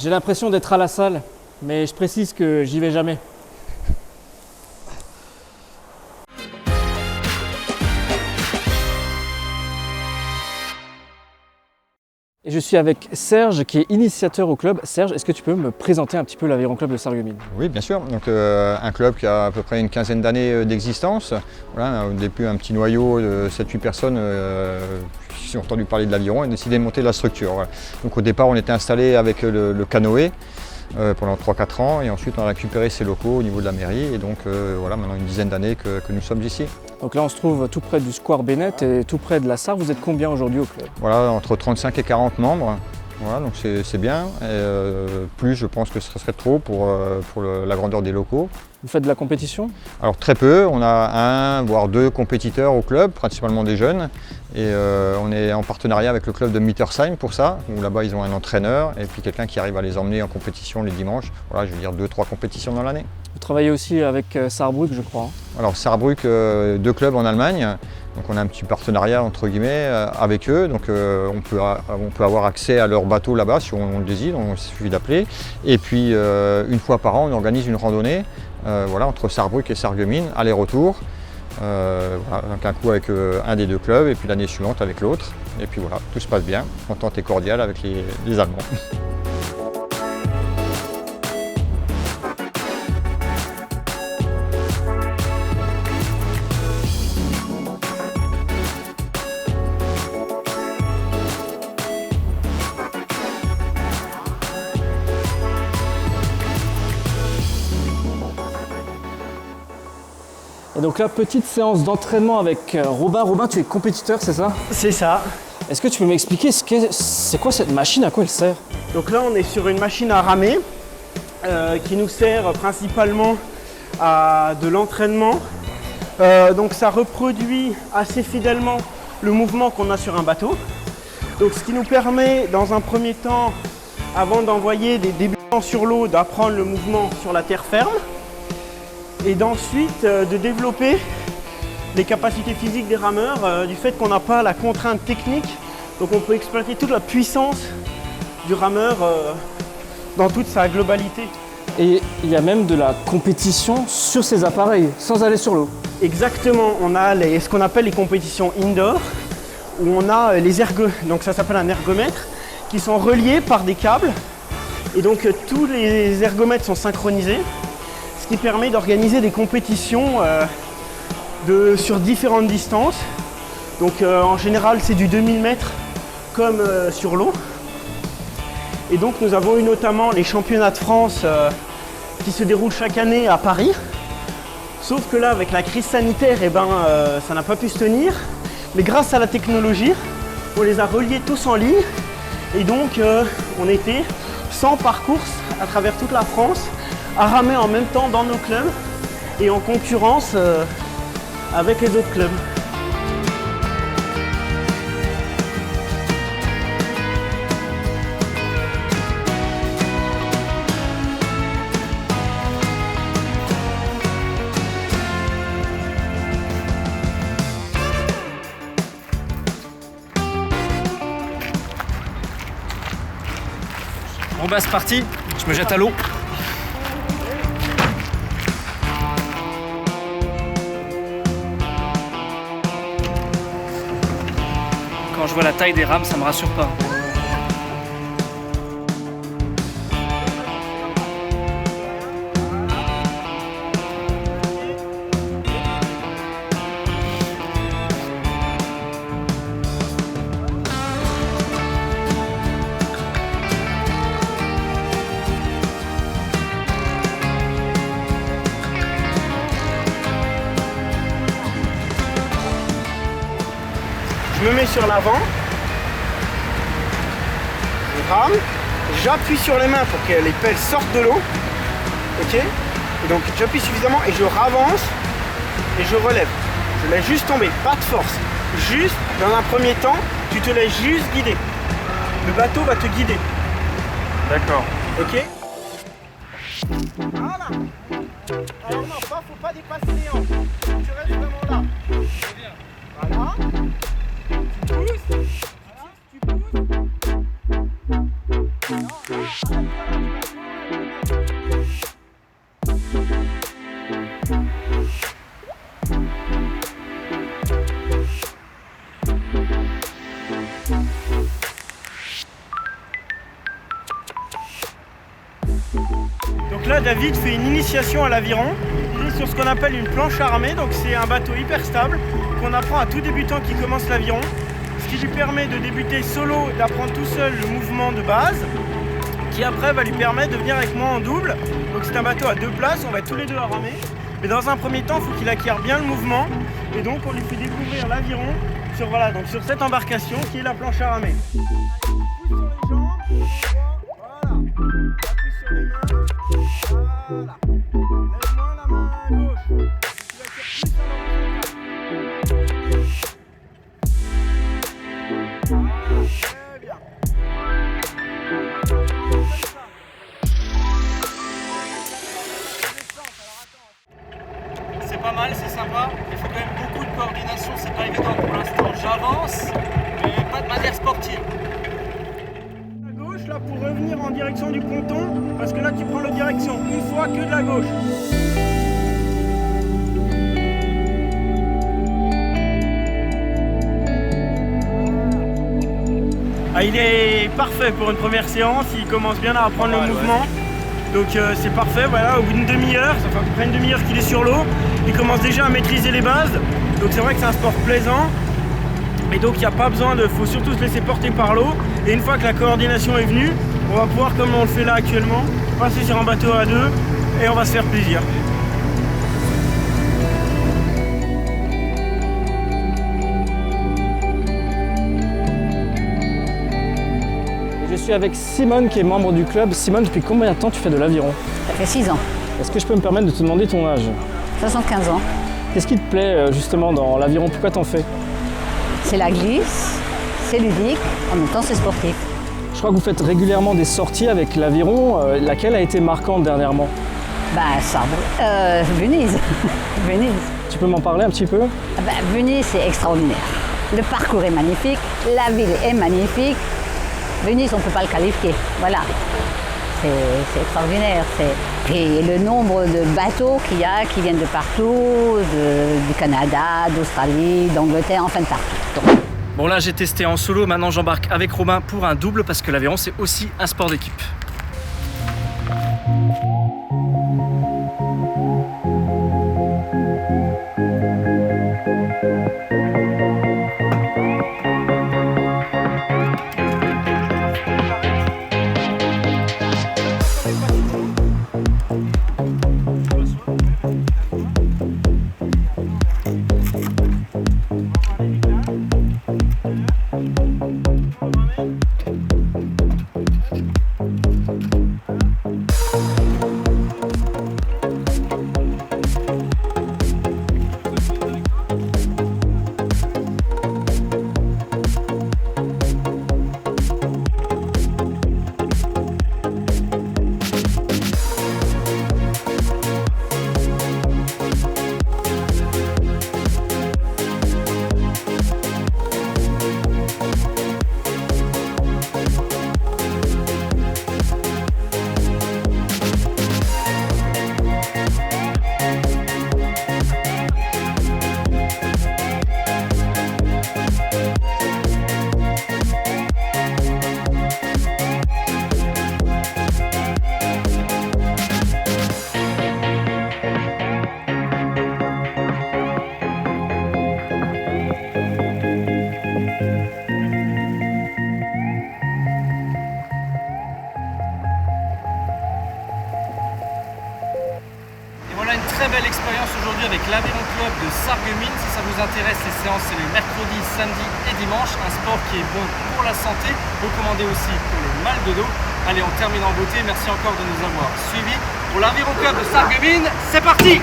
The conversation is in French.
J'ai l'impression d'être à la salle, mais je précise que j'y vais jamais. Et je suis avec Serge qui est initiateur au club. Serge, est-ce que tu peux me présenter un petit peu l'Aviron Club de Sarreguemines? Oui, bien sûr. Donc, un club qui a à peu près une quinzaine d'années d'existence. Voilà, au début, un petit noyau de 7-8 personnes qui ont entendu parler de l'Aviron et ont décidé de monter la structure. Voilà. Donc, au départ, on était installé avec le canoë pendant 3-4 ans et ensuite on a récupéré ces locaux au niveau de la mairie et donc voilà, maintenant une dizaine d'années que nous sommes ici. Donc là on se trouve tout près du Square Bennett et tout près de la Sarre. Vous êtes combien aujourd'hui au club? Voilà, entre 35 et 40 membres. Voilà, donc c'est bien. Et, plus, je pense que ce serait trop pour la grandeur des locaux. Vous faites de la compétition? Alors très peu, on a 1 voire 2 compétiteurs au club, principalement des jeunes. Et on est en partenariat avec le club de Mittersheim pour ça, où là-bas ils ont un entraîneur et puis quelqu'un qui arrive à les emmener en compétition les dimanches. Voilà, je veux dire 2-3 compétitions dans l'année. Vous travaillez aussi avec Saarbrück, je crois. Alors Saarbrück, 2 clubs en Allemagne. Donc on a un petit partenariat entre guillemets avec eux, donc on peut avoir accès à leur bateau là-bas si on le désire, donc il suffit d'appeler. Et puis une fois par an on organise une randonnée voilà, entre Saarbrück et Sarreguemines, aller-retour. Voilà, donc un coup avec un des 2 clubs et puis l'année suivante avec l'autre. Et puis voilà, tout se passe bien, entente et cordiale avec les Allemands. Et donc là, petite séance d'entraînement avec Robin. Robin, tu es compétiteur, c'est ça? C'est ça. Est-ce que tu peux m'expliquer c'est quoi cette machine, à quoi elle sert? Donc là, on est sur une machine à ramer qui nous sert principalement à de l'entraînement. Donc ça reproduit assez fidèlement le mouvement qu'on a sur un bateau. Donc ce qui nous permet, dans un premier temps, avant d'envoyer des débutants sur l'eau, d'apprendre le mouvement sur la terre ferme. Et d'ensuite de développer les capacités physiques des rameurs du fait qu'on n'a pas la contrainte technique. Donc on peut exploiter toute la puissance du rameur dans toute sa globalité. Et il y a même de la compétition sur ces appareils, sans aller sur l'eau. Exactement, on a ce qu'on appelle les compétitions indoor, où on a donc ça s'appelle un ergomètre, qui sont reliés par des câbles. Et donc tous les ergomètres sont synchronisés. Ce qui permet d'organiser des compétitions sur différentes distances. Donc en général c'est du 2000 mètres comme sur l'eau. Et donc nous avons eu notamment les championnats de France qui se déroulent chaque année à Paris. Sauf que là avec la crise sanitaire, ça n'a pas pu se tenir. Mais grâce à la technologie, on les a reliés tous en ligne. Et donc on était 100 par course à travers toute la France, à ramer en même temps dans nos clubs et en concurrence avec les autres clubs. Bon bah c'est parti, je me jette à l'eau. Quand je vois la taille des rames, ça me rassure pas. Je me mets sur l'avant, je rame, j'appuie sur les mains pour que les pelles sortent de l'eau, ok? Et donc j'appuie suffisamment et je ravance et je relève. Je laisse juste tomber, pas de force. Juste, dans un premier temps, tu te laisses juste guider. Le bateau va te guider. D'accord. Ok? Voilà. Alors non, faut pas dépasser les hanches. Tu restes vraiment là. Voilà. Tu pousses. Voilà. Tu pousses. Non. David fait une initiation à l'aviron. Il est sur ce qu'on appelle une planche armée, donc c'est un bateau hyper stable qu'on apprend à tout débutant qui commence l'aviron. Ce qui lui permet de débuter solo, d'apprendre tout seul le mouvement de base, qui après va lui permettre de venir avec moi en double. Donc c'est un bateau à 2 places, on va être tous les deux à ramer. Mais dans un premier temps, il faut qu'il acquiert bien le mouvement. Et donc on lui fait découvrir l'aviron sur, voilà, donc sur cette embarcation qui est la planche à ramer. Pousse sur les jambes, voilà. Appuie sur les mains, voilà. Lève-moi la main gauche. Tu vas tirer plus à l'horizontal. Très bien. C'est pas mal, c'est sympa. Il faut quand même beaucoup de coordination, c'est pas évident pour l'instant. J'avance, mais pas de manière sportive. À gauche là pour revenir en direction du ponton, parce que là tu prends la direction une fois que de la gauche. Ah, il est parfait pour une première séance, il commence bien à apprendre le mouvement. Donc c'est parfait, voilà, au bout d'une demi-heure, ça fait à peu près une demi-heure qu'il est sur l'eau, il commence déjà à maîtriser les bases, donc c'est vrai que c'est un sport plaisant, et donc il n'y a pas besoin de, faut surtout se laisser porter par l'eau, et une fois que la coordination est venue, on va pouvoir, comme on le fait là actuellement, passer sur un bateau à 2, et on va se faire plaisir. Je suis avec Simone qui est membre du club. Simone, depuis combien de temps tu fais de l'aviron? Ça fait 6 ans, Est-ce que je peux me permettre de te demander ton âge? 75 ans. Qu'est-ce qui te plaît justement dans l'aviron? Pourquoi t'en fais? C'est la glisse, c'est ludique, en même temps c'est sportif. Je crois que vous faites régulièrement des sorties avec l'aviron. Laquelle a été marquante dernièrement? Venise. Venise. Tu peux m'en parler un petit peu? Venise c'est extraordinaire. Le parcours est magnifique, la ville est magnifique. Venise on ne peut pas le qualifier, voilà. C'est extraordinaire. Et le nombre de bateaux qu'il y a qui viennent de partout, du Canada, d'Australie, d'Angleterre, enfin de partout. Bon là j'ai testé en solo, maintenant j'embarque avec Robin pour un double parce que l'aviron c'est aussi un sport d'équipe. Très belle expérience aujourd'hui avec l'Aviron Club de Sarreguemines. Si ça vous intéresse, les séances c'est le mercredi, samedi et dimanche. Un sport qui est bon pour la santé, recommandé aussi pour les mal de dos. Allez, on termine en beauté. Merci encore de nous avoir suivis. Pour l'Aviron Club de Sarreguemines, c'est parti!